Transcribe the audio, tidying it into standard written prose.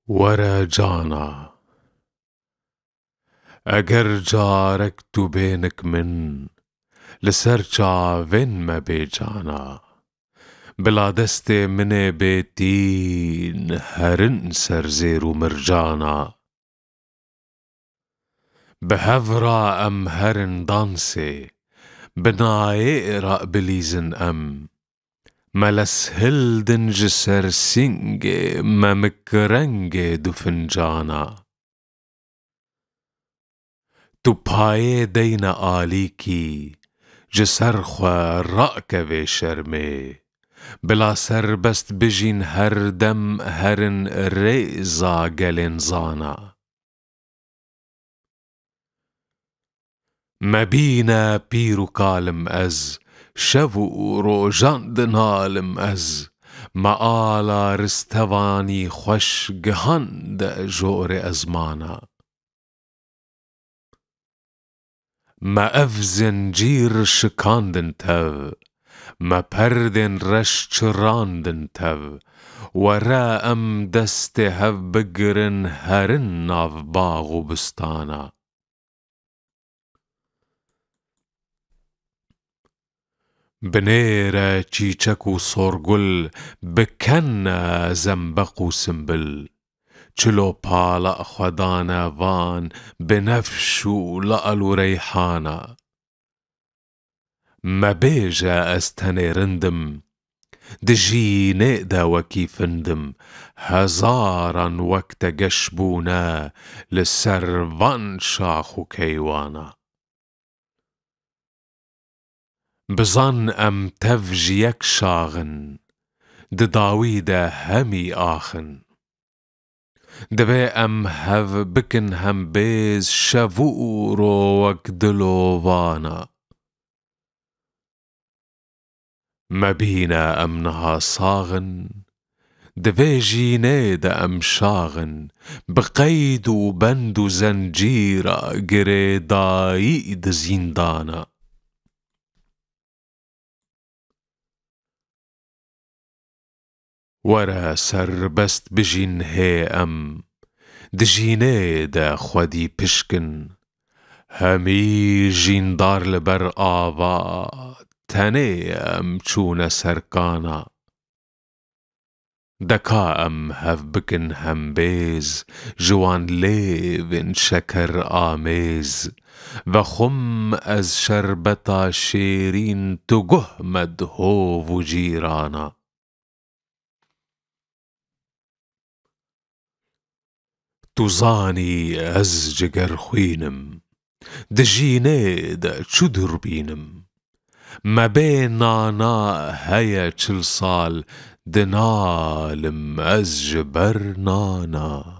ورجعنا. اگر جارك تو بينك من لسرچا وين ما بيجانا بلا دست من بيتين هرن سرزير ومرجانا بهفرا ام هرن دانسي بناي اقرأ بليزن ام ملس هلدن جسر سنگ ما مكرنگ دو فنجانا تو پایه دین آلی کی جسر خوا رأک و شرمه بلا سر بست بجین هر دم هرن ریزا گلن زانا مبینا پیرو کالم از شو روژان دنالم از معالا رستوانی خوش گهند جور ازمانا ما اف زنجیر شکاندن تv ما پردن رش چراندن تv ورا ام دست هف بگرن هرن ناف باغ و بستانا بنيرة چيچك و سورگل بكنا زنبق و سنبل چلو پالا خدانا وان بنفش و لأل و ريحانا ما بيجا استني رندم دجي نقدا وكي فندم هزارا وقت قشبونا للسرفان شاخو كيوانا بظن ام تفجيك شاغن دداويدا همي آخن دبي ام هف بكن هم بيز شفورو وكدلووانا ما بينا امنها صاغن دبي جينيدا ام شاغن بقيد وبند وزنجيرة قريدايد زيندانا ورا سر بست بجين هي ام دجيني دا خودي بشكن همي جين دار لبر آوا تني ام چون سركانا دكا ام هف بكن هم بيز جوان ليفن شكر آميز وخم از شربتا شيرين تگه مدهو و جيرانا توزاني از جگر خوينم دجيني دا چو دربينم ما بين نانا هيا چل سال دنالم از جبر نانا